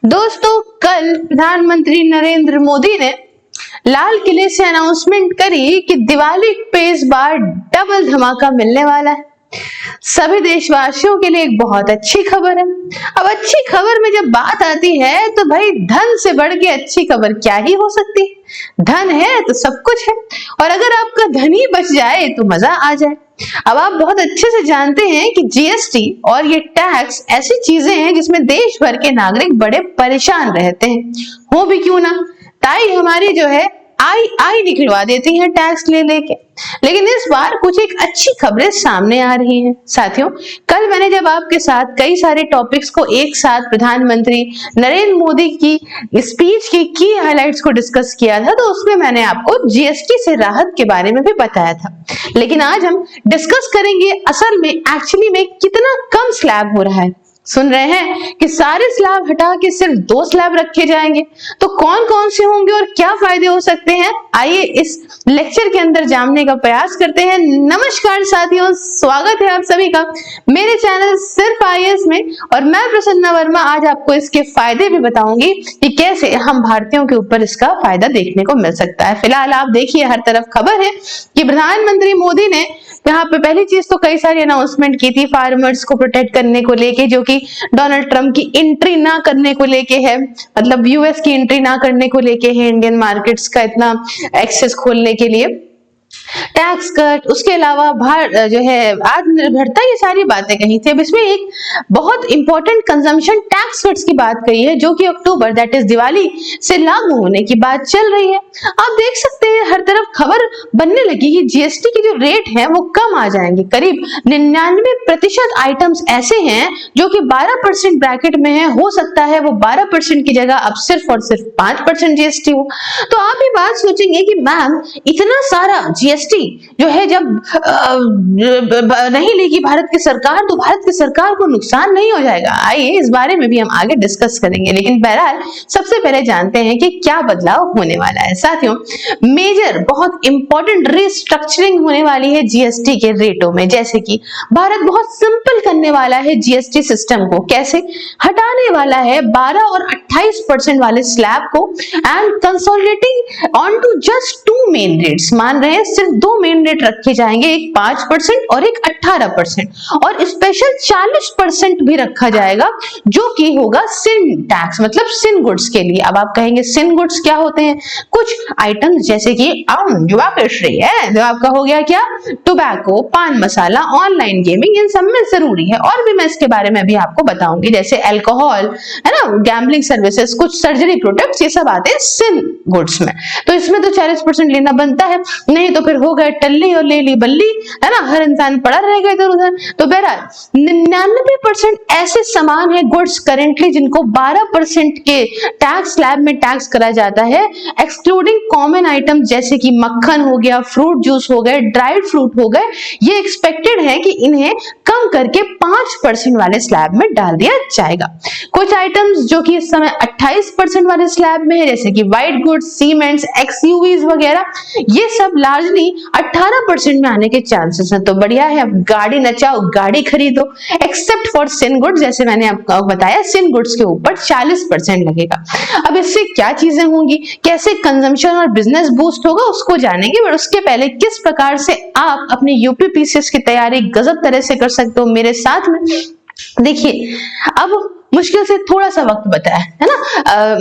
दोस्तों, कल प्रधानमंत्री नरेंद्र मोदी ने लाल किले से अनाउंसमेंट करी कि दिवाली पे इस बार डबल धमाका मिलने वाला है। सभी देशवासियों के लिए एक बहुत अच्छी खबर है। अब अच्छी खबर में जब बात आती है तो भाई धन से बढ़ के अच्छी खबर क्या ही हो सकती है। धन है तो सब कुछ है, और अगर आपका धन ही बच जाए तो मजा आ जाए। अब आप बहुत अच्छे से जानते हैं कि जीएसटी और ये टैक्स ऐसी चीजें हैं जिसमें देश भर के नागरिक बड़े परेशान रहते हैं। हो भी क्यों ना, ताई हमारी जो है आई निकलवा देती हैं टैक्स ले लेके। लेकिन इस बार कुछ एक अच्छी खबरें सामने आ रही हैं। साथियों, कल मैंने जब आपके साथ कई सारे टॉपिक्स को एक साथ प्रधानमंत्री नरेंद्र मोदी की स्पीच की हाइलाइट्स को डिस्कस किया था, तो उसमें मैंने आपको जीएसटी से राहत के बारे में भी बताया था। लेकिन आज हम डिस्कस करेंगे असल में एक्चुअली में कितना कम स्लैब हो रहा है। सुन रहे हैं कि सारे स्लैब हटा के सिर्फ 2 स्लैब रखे जाएंगे, तो कौन कौन से होंगे और क्या फायदे हो सकते हैं, आइए इस लेक्चर के अंदर जानने का प्रयास करते हैं। नमस्कार साथियों, स्वागत है आप सभी का मेरे चैनल सिर्फ आईएएस में, और मैं प्रसन्ना वर्मा आज आपको इसके फायदे भी बताऊंगी कि कैसे हम भारतीयों के ऊपर इसका फायदा देखने को मिल सकता है। फिलहाल आप देखिए, हर तरफ खबर है कि प्रधानमंत्री मोदी ने यहाँ पे पहली चीज तो कई सारी अनाउंसमेंट की थी फार्मर्स को प्रोटेक्ट करने को लेके, जो कि डोनाल्ड ट्रंप की एंट्री ना करने को लेके है, मतलब यूएस की एंट्री ना करने को लेके है, इंडियन मार्केट्स का इतना एक्सेस खोलने के लिए, टैक्स कट, उसके अलावा जो है आत्मनिर्भरता, ये सारी बातें कही थी। अब इसमें एक बहुत इंपॉर्टेंट कंजम्पशन टैक्स कट्स की बात कही है, जो कि अक्टूबर दैट इज दिवाली से लागू होने की बात चल रही है। आप देख सकते हैं हर तरफ खबर बनने लगी कि जीएसटी की जो रेट है वो कम आ जाएंगे। करीब 99% आइटम्स ऐसे हैं जो कि 12% ब्रैकेट में है, हो सकता है वो 12% की जगह अब सिर्फ और सिर्फ 5% जीएसटी हो। तो आप ये बात सोचेंगे कि मैम इतना सारा जीएसटी जो है जब नहीं लेगी भारत की सरकार, तो भारत की सरकार को नुकसान नहीं हो जाएगा। आइए इस बारे में भी हम आगे डिस्कस करेंगे, लेकिन बहरहाल सबसे पहले जानते हैं कि क्या बदलाव होने वाला है। साथियों, मेजर बहुत इंपॉर्टेंट रिस्ट्रक्चरिंग होने वाली है जीएसटी के रेटों में, जैसे कि भारत बहुत सिंपल करने वाला है जीएसटी सिस्टम को। कैसे? हटाने वाला है 12 और 28% वाले स्लैब को and consolidating on to just 2 main rates. मान रहे हैं सिर्फ 2 मेन रेट रखे जाएंगे, एक 5% और एक 18%, और स्पेशल 40% भी रखा जाएगा जो कि होगा सिन टैक्स, मतलब सिन गुड्स के लिए। अब आप कहेंगे सिन गुड्स क्या होते हैं? कुछ आइटम्स जैसे कि जुबाकेशरी है, जो आपका हो गया क्या, टोबैको, पान मसाला, ऑनलाइन गेमिंग, इन सब में जरूरी है। और भी मैं इसके बारे में भी आपको बताऊंगी, जैसे अल्कोहल है ना, गैम्बलिंग सर्विसेज, कुछ सर्जरी प्रोडक्ट्स, ये सब आते हैं सिन गुड्स में। तो इसमें तो 40% लेना बनता है, नहीं तो फिर हो गए टल्ली और ले ली बल्ली, है ना, हर इंसान पड़ा रहेगा इधर उधर। तो बहरहाल 99% ऐसे सामान है गुड्स करेंटली जिनको 12% के टैक्स स्लैब में टैक्स करा जाता है, एक्सक्लूडिंग कॉमन आइटम जैसे कि मक्खन हो गया, फ्रूट जूस हो गए, ड्राइड फ्रूट हो गए। ये एक्सपेक्टेड है कि इन्हें कम करके 5% वाले स्लैब में डाल दिया जाएगा। कुछ आइटम्स जो कि इस समय 28% वाले स्लैब में है, जैसे कि व्हाइट गुड्स, सीमेंट्स, एक्सयूवीज वगैरह, ये सब लार्जली 18% में आने के चांसेस हैं। तो बढ़िया है, अब गाड़ी नचाओ, गाड़ी खरीदो, एक्सेप्ट फॉर सिन गुड्स। जैसे मैंने आपको बताया, सिन गुड्स के ऊपर 40% लगेगा। अब इससे क्या चीजें होंगी, कैसे कंजम्पशन और बिजनेस बूस्ट होगा, उसको जानेंगे। बट उसके पहले किस प्रकार से आप अपने यूपीपीसीएस की तैयारी गजब तरह से कर सकते हो मेरे साथ में, देखिए। अब मुश्किल से थोड़ा सा वक्त बचा है ना,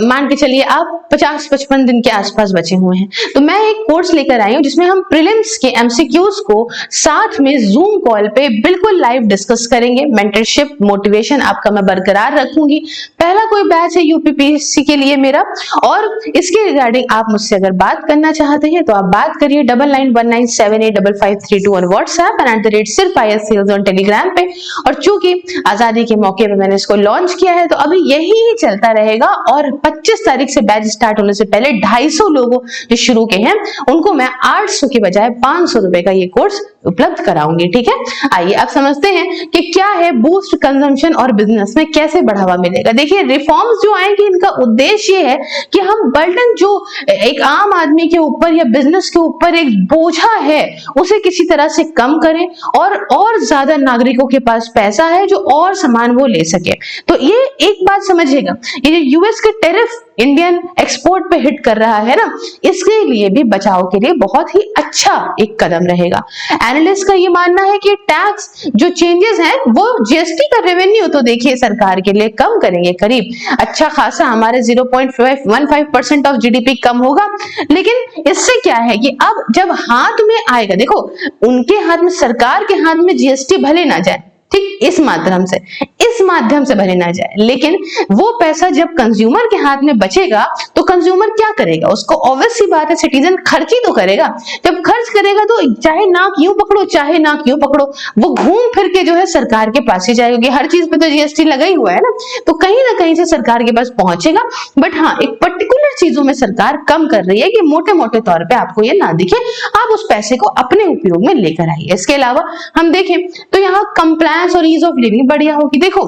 मान के चलिए आप 50-55 दिन के आसपास बचे हुए हैं, तो मैं एक कोर्स लेकर आई हूं जिसमें हम प्रीलिम्स के एमसीक्यूज को साथ में जूम कॉल पे बिल्कुल लाइव डिस्कस करेंगे। मेंटरशिप, मोटिवेशन आपका मैं बरकरार रखूंगी। पहला कोई बैच है यूपीपीएससी के लिए मेरा, और इसके रिगार्डिंग आप मुझसे अगर बात करना चाहते हैं तो आप बात करिए 9919785532 on WhatsApp and @sirs on Telegram पे। और चूंकि आजादी के मौके पे मैंने इसको लॉन्च किया है, तो अभी यही चलता रहेगा, और 25 तारीख से बैच स्टार्ट होने से पहले 250 लोगों जो शुरू के हैं उनको मैं 800 के बजाय 500 रुपए का ये कोर्स उपलब्ध कराऊंगी। ठीक है, आइए आप समझते हैं कि क्या है बूस्ट कंजम्पशन और बिजनेस में कैसे बढ़ावा मिलेगा। देखिए, रिफॉर्म्स जो आएंगे इनका उद्देश्य ये है कि हम बर्डन जो एक आम आदमी के ऊपर या बिजनेस के ऊपर एक बोझा है उसे किसी तरह से कम करें और ज्यादा नागरिकों के पास पैसा है जो और सामान वो ले सके। तो ये एक बात समझिएगा, ये जो यूएस के टैरिफ इंडियन एक्सपोर्ट पे हिट कर रहा है ना, इसके लिए भी बचाव के लिए बहुत ही अच्छा एक कदम रहेगा। एनालिस्ट का ये मानना है कि टैक्स जो चेंजेस हैं वो जीएसटी का रेवेन्यू तो देखिए सरकार के लिए कम करेंगे, करीब अच्छा खासा हमारे 0.15% ऑफ जीडीपी कम होगा। लेकिन इससे क्या है कि अब जब हाथ में आएगा, देखो उनके हाथ में, सरकार के हाथ में जीएसटी भले ना जाए, ठीक, इस माध्यम से भले ना जाए, लेकिन वो पैसा जब कंज्यूमर के हाथ में बचेगा तो कंज्यूमर क्या करेगा, उसको ऑब्वियस सी बात है सिटीजन खर्च ही तो करेगा। जब खर्च करेगा तो चाहे नाक यूं पकड़ो चाहे नाक यूं पकड़ो, वो घूम फिर के जो है सरकार के पास ही जाएगा, क्योंकि हर चीज पे तो जीएसटी लगा ही हुआ है ना, तो कहीं ना कहीं से सरकार के पास पहुंचेगा। बट हाँ, एक पर्टिकुलर चीजों में सरकार कम कर रही है कि मोटे मोटे तौर पे आपको ये ना दिखे, आप उस पैसे को अपने उपयोग में लेकर आइए। इसके अलावा हम देखें तो यहाँ कंप्लायंस और ईज ऑफ लिविंग बढ़िया होगी। देखो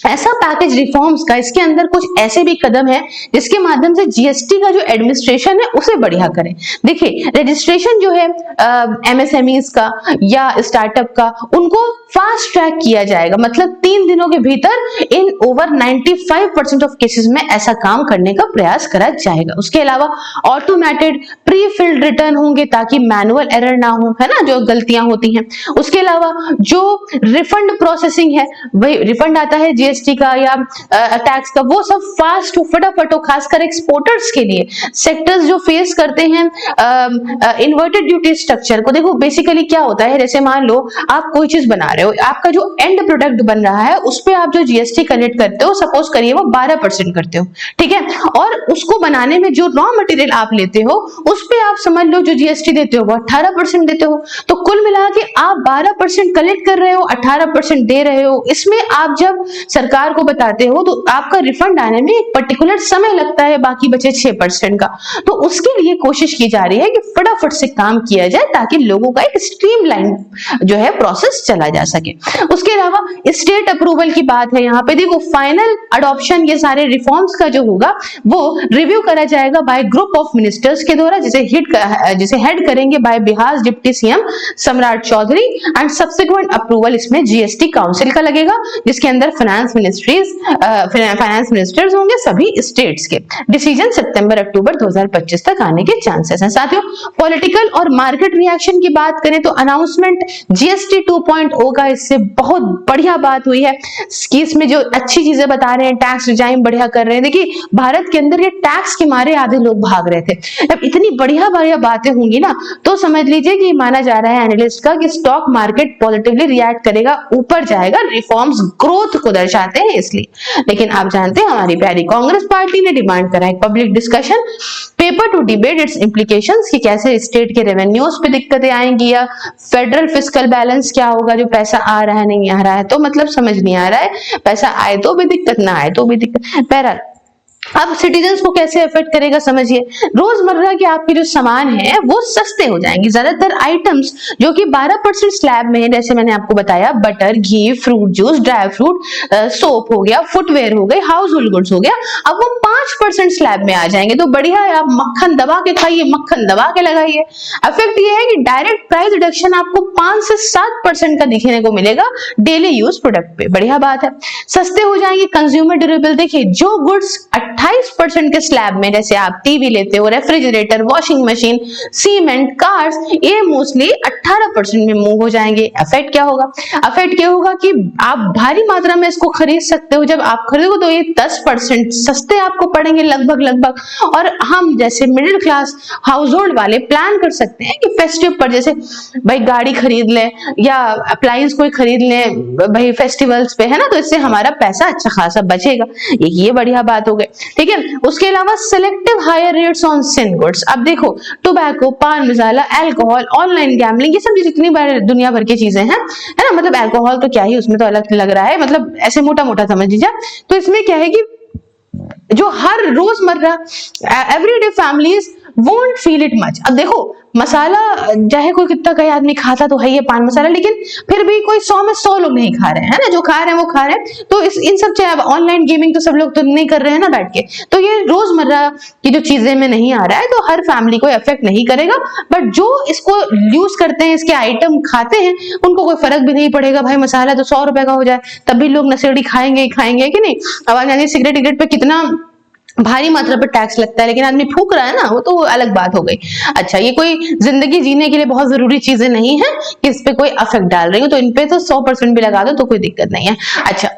ऐसा पैकेज रिफॉर्म्स का, इसके अंदर कुछ ऐसे भी कदम है जिसके माध्यम से जीएसटी का जो एडमिनिस्ट्रेशन है उसे बढ़िया करें। देखिए रजिस्ट्रेशन जो है एमएसएमईज का या स्टार्टअप का, उनको फास्ट ट्रैक किया जाएगा, मतलब 3 दिनों के भीतर इन ओवर 95% ऑफ केसेस में ऐसा काम करने का प्रयास करा जाएगा। उसके अलावा ऑटोमेटेड प्री फिल्ड रिटर्न होंगे ताकि मैनुअल एरर ना हो, है ना, जो गलतियां होती हैं। उसके अलावा जो रिफंड प्रोसेसिंग है, वही रिफंड आता है जीएसटी का या टैक्स का, वो सब फास्ट हो, फटाफट हो, खासकर एक्सपोर्टर्स के लिए, सेक्टर्स जो फेस करते हैं इन्वर्टेड ड्यूटी स्ट्रक्चर को। देखो बेसिकली क्या होता है, जैसे मान लो आप कोई चीज बना रहे हो, आपका जो एंड प्रोडक्ट बन रहा है उस पे आप जो जीएसटी कलेक्ट करते हो, सपोज करिए वो 12% करते हो, ठीक है, और उसको बनाने में जो रॉ मटेरियल आप लेते हो उस पे आप समझ लो जो जीएसटी देते हो वो 18% देते हो। तो कुल मिला के आप 12% कलेक्ट कर रहे हो, 18% दे रहे हो। इसमें आप जब सरकार को बताते हो तो आपका रिफंड आने में एक पर्टिकुलर समय लगता है, बाकी बचे 6% का। तो उसके लिए कोशिश की जा रही है कि फटाफट से काम किया जाए ताकि लोगों का एक स्ट्रीमलाइन जो है प्रोसेस चला जा सके। उसके अलावा स्टेट अप्रूवल की बात है यहाँ पे। देखो फाइनल अडॉप्शन ये सारे रिफॉर्म्स का जो होगा वो रिव्यू करा जाएगा बाय ग्रुप ऑफ मिनिस्टर्स के द्वारा, जिसे हेड करेंगे बाय बिहार डिप्टी सीएम सम्राट चौधरी, एंड सब्सिक्वेंट अप्रूवल इसमें जीएसटी काउंसिल का लगेगा, जिसके अंदर फाइनेंस मिनिस्टर्स होंगे सभी स्टेट्स के। डिसीजन सितंबर-अक्टूबर 2025 तक आने के चांसेस हैं। साथियों पॉलिटिकल और मार्केट रिएक्शन की बात करें तो अनाउंसमेंट जीएसटी 2.0 का, इससे बहुत बढ़िया बात हुई है कि इसमें जो अच्छी चीजें बता रहे हैं, टैक्स रिजाइम बढ़िया कर रहे हैं। देखिए भारत के अंदर ये टैक्स के मारे आधे लोग भाग रहे थे, अब इतनी बढ़िया बढ़िया बातें होंगी ना तो समझ लीजिए कि माना जा रहा है एनालिस्ट का कि स्टॉक मार्केट पॉजिटिवली रिएक्ट करेगा, ऊपर जाएगा। रिफॉर्म्स ग्रोथ को दर्शाते हैं इसलिए। लेकिन आप जानते हैं हमारी प्यारी कांग्रेस पार्टी ने डिमांड करा है public discussion paper two debate it's implications, कि कैसे स्टेट के रेवेन्यूज पे दिक्कतें आएंगी या फेडरल फिस्कल बैलेंस क्या होगा, जो पैसा आ रहा है नहीं आ रहा है, तो मतलब समझ नहीं आ रहा है, पैसा आए तो भी दिक्कत ना आए तो भी दिक्कत। बहरहाल अब सिटीजन्स को कैसे अफेक्ट करेगा समझिए। रोजमर्रा के आपके जो सामान है वो सस्ते हो जाएंगे। ज्यादातर आइटम्स जो कि 12% स्लैब में है, जैसे मैंने आपको बताया बटर, घी, fruit juice, dry fruit, soap हो गया, फुटवेयर हो गए, हाउस होल्ड गुड्स हो गया, अब वो 5% स्लैब में आ जाएंगे। तो बढ़िया है, आप मक्खन दबा के खाइए, मक्खन दबा के लगाइए। इफेक्ट ये है कि डायरेक्ट प्राइस रिडक्शन आपको 5 से 7% का दिखने को मिलेगा डेली यूज प्रोडक्ट पे, बढ़िया बात है। सस्ते हो जाएंगे कंज्यूमर ड्यूरेबल। देखिए जो गुड्स 28% के स्लैब में, जैसे आप टीवी लेते हो, refrigerator, washing machine, cement, cars, ये मोस्टली 18% में मूव हो जाएंगे। इफेक्ट क्या होगा? इफेक्ट क्या होगा कि आप भारी मात्रा में इसको खरीद सकते हो। जब आप खरीदोगे तो ये 10% सस्ते आपको पड़ेंगे लगभग। और हम जैसे मिडिल क्लास हाउस होल्ड वाले प्लान कर सकते हैं कि फेस्टिव पर, जैसे भाई गाड़ी खरीद ले या अप्लायंस कोई खरीद ले भाई फेस्टिवल्स पे, है ना, तो इससे हमारा पैसा अच्छा खासा बचेगा। ये बढ़िया बात हो गई, ठीक है। उसके अलावा selective higher rates on sin goods. अब देखो टोबैको, पान मसाला, अल्कोहल, ऑनलाइन गैम्बलिंग, ये सब जितनी बार दुनिया भर की चीजें हैं, है ना, मतलब अल्कोहल तो क्या ही उसमें तो अलग लग रहा है, मतलब ऐसे मोटा मोटा समझ लीजिए। तो इसमें क्या है कि जो हर रोजमर्रा everyday families won't feel it much. अब देखो मसाला चाहे कोई कितना कहे आदमी खाता तो है ये पान मसाला, लेकिन फिर भी कोई 100 में 100 लोग नहीं खा रहे हैं, है ना, जो खा रहे हैं वो खा रहे हैं। तो इन सब चाहे ऑनलाइन गेमिंग तो सब लोग तो नहीं कर रहे हैं ना बैठ के, तो ये रोजमर्रा की जो चीजें में नहीं आ रहा है तो हर फैमिली को इफेक्ट नहीं करेगा, बट जो इसको यूज करते हैं, इसके आइटम खाते हैं, उनको कोई फर्क भी नहीं पड़ेगा। भाई मसाला तो 100 रुपए का हो जाए तब भी लोग नशेड़ी खाएंगे खाएंगे कि नहीं। अब आप जानिए सिगरेट पे कितना भारी मात्रा पर टैक्स लगता है, लेकिन आदमी फूक रहा है ना, वो तो अलग बात हो गई। अच्छा, ये कोई जिंदगी जीने के लिए बहुत जरूरी चीजें नहीं है कि इस पे कोई इफेक्ट डाल रही हो, तो इन पे तो 100% भी लगा दो तो कोई दिक्कत नहीं है। अच्छा,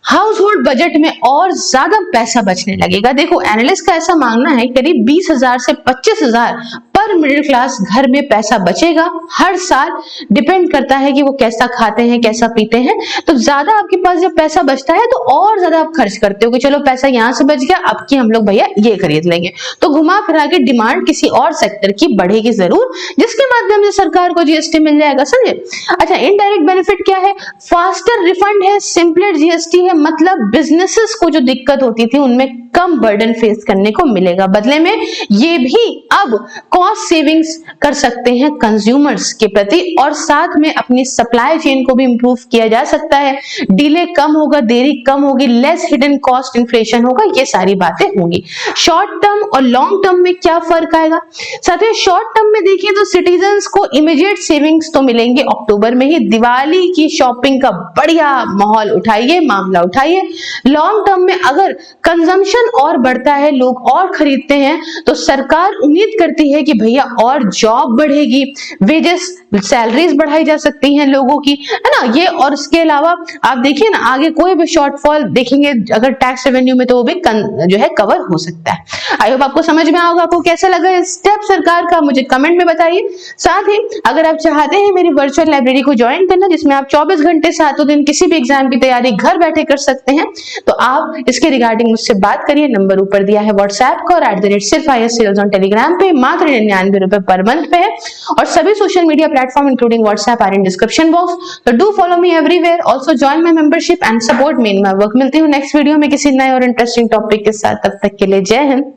हाउस होल्ड बजट में और ज्यादा पैसा बचने लगेगा। देखो एनालिस्ट का ऐसा मानना है करीब 20,000 से 25,000 पर मिडिल क्लास घर में पैसा बचेगा हर साल। डिपेंड करता है कि वो कैसा खाते हैं कैसा पीते हैं। तो ज्यादा आपके पास जब पैसा बचता है तो और ज्यादा आप खर्च करते हो कि चलो पैसा यहाँ से बच गया, अब की हम लोग भैया ये खरीद लेंगे। तो घुमा फिरा के डिमांड किसी और सेक्टर की बढ़ेगी जरूर, जिसके माध्यम से सरकार को जीएसटी मिल जाएगा, समझे। अच्छा, इनडायरेक्ट बेनिफिट क्या है? फास्टर रिफंड है, सिंपलर जीएसटी है, मतलब बिजनेसेस को जो दिक्कत होती थी उनमें कम बर्डन फेस करने को मिलेगा। बदले में ये भी अब कॉस्ट सेविंग्स कर सकते हैं कंज्यूमर्स के प्रति, और साथ में अपनी सप्लाई चेन को भी इंप्रूव किया जा सकता है। डिले कम होगा, देरी कम होगी, लेस हिडन कॉस्ट इन्फ्लेशन होगा, ये सारी बातें होंगी। शॉर्ट टर्म और लॉन्ग टर्म में क्या फर्क आएगा? साथ ही शॉर्ट टर्म में देखिए तो सिटीजन्स को इमीडिएट सेविंग्स तो मिलेंगे अक्टूबर में ही। दिवाली की शॉपिंग का बढ़िया माहौल उठाइए, मामला उठाइए। लॉन्ग टर्म में अगर कंजम्पशन और बढ़ता है, लोग और खरीदते हैं, तो सरकार उम्मीद करती है कि भैया और जॉब बढ़ेगी, वेजेस सैलरीज बढ़ाई जा सकती हैं लोगों की, है ना ये। और इसके अलावा आप देखिए ना आगे कोई भी शॉर्टफॉल देखेंगे अगर टैक्स रेवेन्यू में, तो वो भी जो है कवर हो सकता है। आई होप आपको समझ में आओगे। आपको कैसा लगा स्टेप सरकार का, मुझे कमेंट में बताइए। साथ ही अगर आप चाहते हैं मेरी वर्चुअल लाइब्रेरी को ज्वाइन करना, जिसमें आप 24 घंटे 7 दिन किसी भी एग्जाम की तैयारी घर बैठे कर सकते हैं, तो आप इसके रिगार्डिंग मुझसे बात करिए। नंबर ऊपर दिया है व्हाट्सएप का, और @सिर्फ IAS सेल्स ऑन टेलीग्राम पे मात्र 99 रुपए पर मंथ पे है, और सभी social media platform including WhatsApp are in description box. तो do follow me everywhere, also join my membership and support me in my work. मिलती हूँ नेक्स्ट वीडियो में किसी नए और इंटरेस्टिंग टॉपिक के साथ। तब तक के लिए जय हिंद,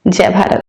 जय भारत।